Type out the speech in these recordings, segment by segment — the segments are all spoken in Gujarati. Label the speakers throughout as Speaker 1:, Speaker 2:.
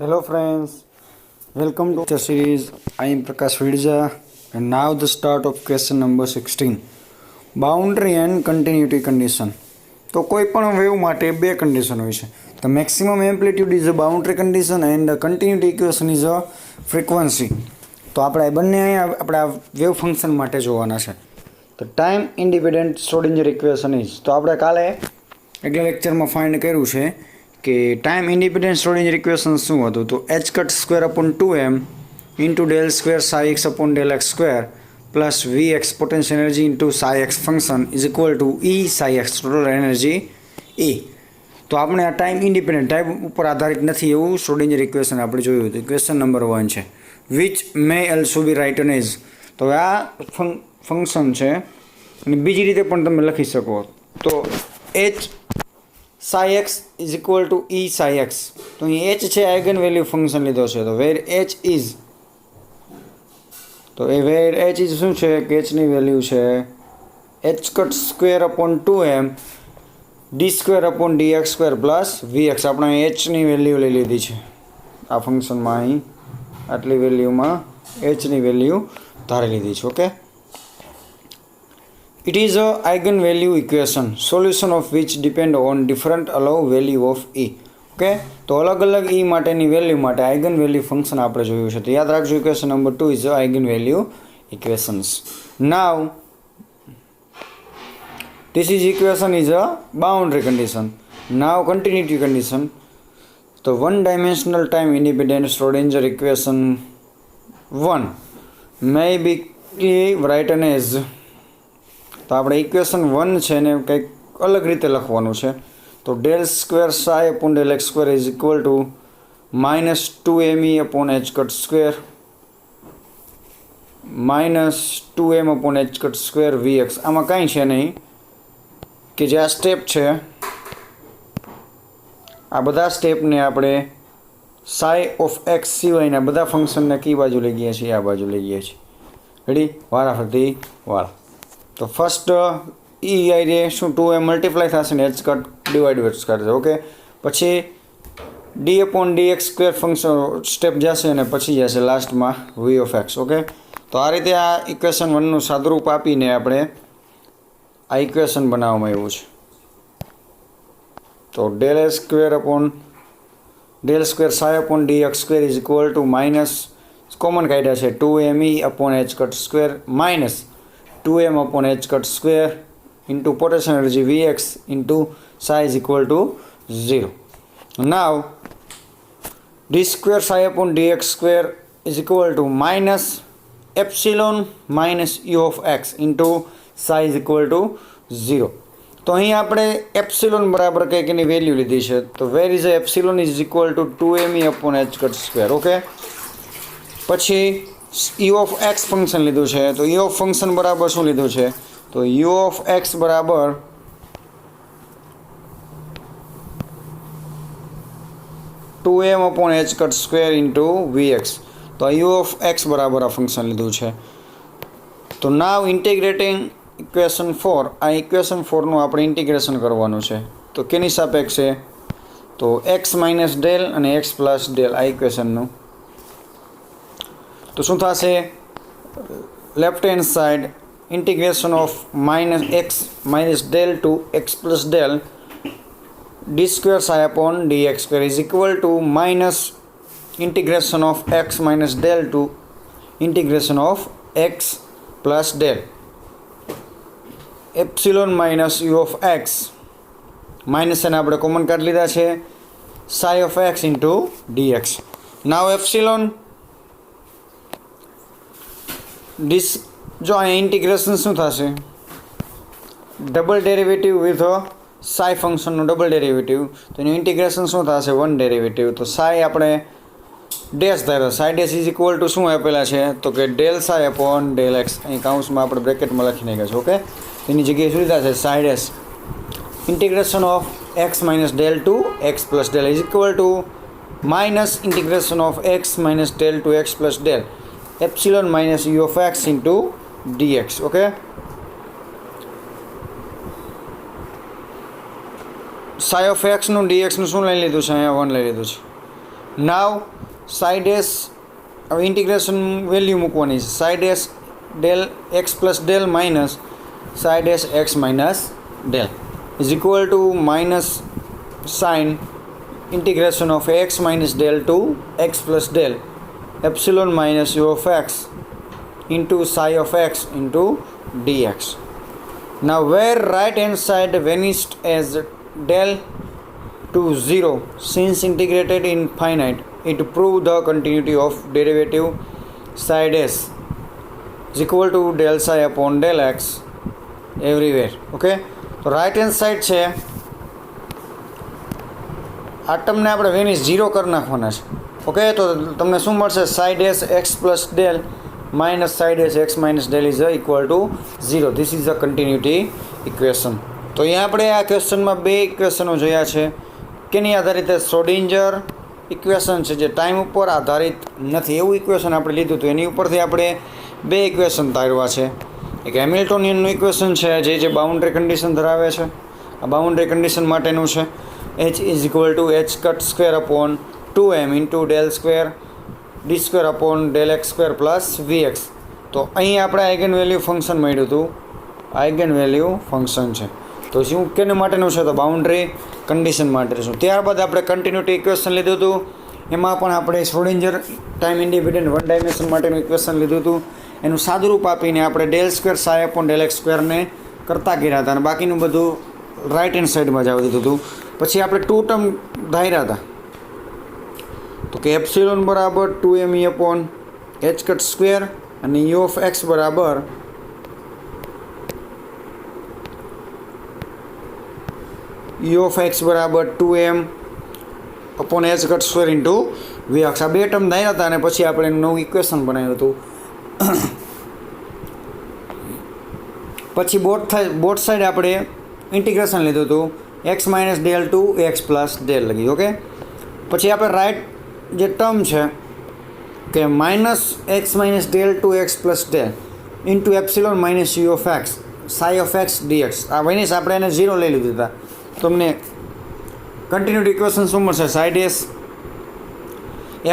Speaker 1: Hello friends, welcome to the series. I am Prakash Vidja and now the start of question number 16. Boundary and continuity condition. તો કોઈ પણ વેવ માટે બે કન્ડિશન હોય છે. The maximum amplitude is a boundary condition and the continuity equation is a frequency. તો આપણે બંને આપણે આ વેવ ફંક્શન માટે જોવાના છે. તો time independent Schrodinger equation is, તો આપણે કાલે આગલા લેક્ચરમાં ફાઇન્ડ કર્યું છે કે ટાઈમ ઇન્ડિપેન્ડન્ટ શ્રોડિંજર ઇક્વેશન શું હતું. તો H cut square upon 2m into del square psi x upon del x square plus V x potential energy into psi x function is equal to E psi x total energy એ. તો આપણે આ ટાઈમ ઇન્ડિપેન્ડન્ટ ટાઈમ ઉપર આધારિત નથી એવું શ્રોડિંજર ઇક્વેશન આપણે જોયું હતું. ક્વેશ્ચન નંબર 1 છે which may also B written as. તો આ ફંક્શન છે અને બીજી રીતે પણ તમે લખી શકો. તો H psi X is equal to E psi X. તો અહીં એચ છે આઇગન વેલ્યુ ફંક્શન લીધો છે. તો વેર એચ ઇઝ, તો એ વેર એચ ઇઝ શું છે કે એચની વેલ્યુ છે H cut square upon 2m D square upon D X square plus V X. આપણે એચની વેલ્યુ લઈ લીધી છે આ ફંક્શનમાં. અહીં આટલી વેલ્યુમાં એચની વેલ્યુ ધારી લીધી છે. Okay, it is a eigenvalue equation solution of which depend on different allow value of e. Okay, તો અલગ અલગ e માટેની વેલ્યુ માટે આઇગન વેલ્યુ ફંક્શન આપણે જોયું છે. તો યાદ રાખજો equation number 2 is eigen value equations. Now this is equation is a boundary condition. Now continuity condition. તો one dimensional time independent Schrodinger equation 1 may be written as, તો આપણે ઇક્વેશન 1 છે ને કંઈક અલગ રીતે લખવાનું છે. તો del square psi upon del x square is equal to minus 2me upon H cut square minus 2m upon H cut square V X. આમાં કાંઈ છે નહીં કે જે આ સ્ટેપ છે આ બધા સ્ટેપને આપણે સાઈ ઓફ એક્સ સિવાયના બધા ફંક્શનને કઈ બાજુ લઈ ગયા છીએ? આ બાજુ લઈ ગયા છીએ. રેડી? વારાફરતી વાળા. તો ફર્સ્ટ ઈ આઈ શું 2m મલ્ટીપ્લાય થશે ને એચ કટ ડિવાઇડ કરશે. ઓકે, પછી D upon D X square function step જશે અને પછી જશે લાસ્ટમાં વી ઓફ એક્સ. ઓકે, તો આ રીતે આ ઇક્વેશન 1નું સાદુરૂપ આપીને આપણે આ ઇક્વેશન બનાવવામાં આવ્યું છે. તો del S square upon del square psi upon D X square is equal to minus common કાઢ્યા છે 2me upon H cut square minus 2m upon h cut square into potential energy Vx into psi is equal to 0. Now d square psi upon dx square is equal to minus epsilon minus u of x into psi is equal to 0. તો અહીં આપણે એપ્સિલોન બરાબર કંઈક એની વેલ્યુ લીધી છે. તો where is epsilon is equal two 2me upon h cut square. Okay, પછી u ઓફ એક્સ ફંક્શન લીધું છે. તો u ઓફ ફંક્શન બરાબર શું લીધું છે? તો u ઓફ એક્સ બરાબર two M upon H cut square into V X. તો u ઓફ એક્સ બરાબર આ ફંક્શન લીધું છે. તો નાવ ઇન્ટિગ્રેટિંગ ઇક્વેશન 4, આ ઇક્વેશન 4નું આપણે ઇન્ટિગ્રેશન કરવાનું છે. તો કેની સાપેક્ષે? તો એક્સ માઇનસ ડેલ અને એક્સ પ્લસ ડેલ આ ઇક્વેશનનું. તો શું થશે? Left hand side integration of minus X minus del to x plus del D square psi upon D X square is equal to minus integration of x minus del to integration of X plus del epsilon minus U of x minus એને આપણે કોમન કાઢી લીધા છે psi of x into D X. Now epsilon જો અહીંયા ઇન્ટિગ્રેશન શું થશે? ડબલ ડેરિવેટિવ વિથ સાઈ ફંક્શનનું ડબલ ડેરિવેટિવ. તો એનું ઇન્ટિગ્રેશન શું થશે? 1 ડેરિવેટિવ. તો સાઈ આપણે ડેશ ધારો psi dash is equal to શું આપેલા છે? તો કે del psi upon del X. અહીં કાઉન્સમાં આપણે બ્રેકેટમાં લખી નાખ્યા છે. ઓકે, એની જગ્યાએ શું લીધા છે? Psi dash integration of x minus del to x plus del is equal to minus integration of x minus del to x plus del epsilon minus U of x into dx. Okay, psi of એક્સનું ડીએક્સનું શું લઈ લીધું છે? અહીંયા 1 લઈ લીધું છે. નાવ સાઈ ડેશ હવે ઇન્ટિગ્રેશન વેલ્યુ મૂકવાની છે psi dash del x plus del minus psi dash x minus del is equal to minus sign integration of x minus del to x plus del epsilon minus u of x into psi of x into dx. Now where right hand side vanished as del to 0 since integrated infinite, it proved the continuity of derivative psi dash is equal to del psi upon del x everywhere. Okay, so right hand side છે આ ટર્મને આપણે વેનિશ 0 કરી નાખવાના છે. ઓકે, તો તમને શું મળશે psi dash x plus del minus psi dash x minus del is equal to 0. This is a continuity equation. તો અહીંયા આપણે આ ક્વેશ્ચનમાં બે ઇક્વેશનો જોયા છે કેની આધારિત શ્રોડિંજર ઇક્વેશન છે જે ટાઈમ ઉપર આધારિત નથી એવું ઇક્વેશન આપણે લીધું હતું. એની ઉપરથી આપણે બે ઇક્વેશન તારવા છે. એક હેમિલ્ટોનિયનનું ઇક્વેશન છે જે બાઉન્ડ્રી કન્ડિશન ધરાવે છે. આ બાઉન્ડ્રી કન્ડિશન માટેનું છે h is equal to h cut square upon 2m into del square d square upon del x square plus vx. તો અહીં આપણે આઇગન વેલ્યુ ફંક્શન મળ્યું હતું. આઇગન વેલ્યુ ફંક્શન છે તો શું કેને માટેનું છે તો બાઉન્ડ્રી કન્ડિશન માટે છે. ત્યારબાદ આપણે કન્ટિન્યુટી ઇક્વેશન લીધું હતું. એમાં પણ આપણે Schrodinger time independent one dimension માટેનું ઇક્વેશન લીધું હતું. એનું સાદુરૂપ આપીને આપણે del square psi upon del x સ્ક્વેરને કરતા કર્યા હતા અને બાકીનું બધું રાઇટ હેન્ડ સાઈડમાં જ આવી દીધું હતું. પછી આપણે ટુ ટર્મ ધાર્યા હતા તો કે એપ્સિલોન બરાબર 2me upon H cut square અને યુ ઓફ એક્સ બરાબર યુ ઓફ એક્સ બરાબર 2m upon H cut square into V X. આ બે ટર્મ ધાર્યા હતા અને પછી આપણે નવું ઇક્વેશન બનાવ્યું હતું. પછી બોથ સાઈડ આપણે ઇન્ટિગ્રેશન લીધું હતું X minus del to x plus del લગી. ઓકે, પછી આપણે રાઇટ જે ટર્મ છે કે minus X minus del to x plus del into epsilon minus U of X psi of X D X આ વેનિશ આપણે એને 0 લઈ લીધું હતા. તમને કન્ટિન્યુટી ઇક્વેશન શું મળશે psi dash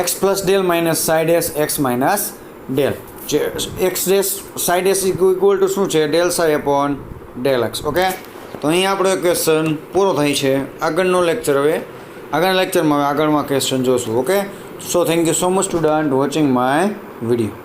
Speaker 1: x plus del minus psi dash x minus del જે x dash psi dash equal to શું છે del psi upon del x. Okay, તો અહીં આપણો ક્વેશ્ચન પૂરો થાય છે. આગળનો લેક્ચર હવે આગળના લેક્ચરમાં આગળમાં ક્વેશ્ચન જોશું. Okay, so thank you so much student watching my video.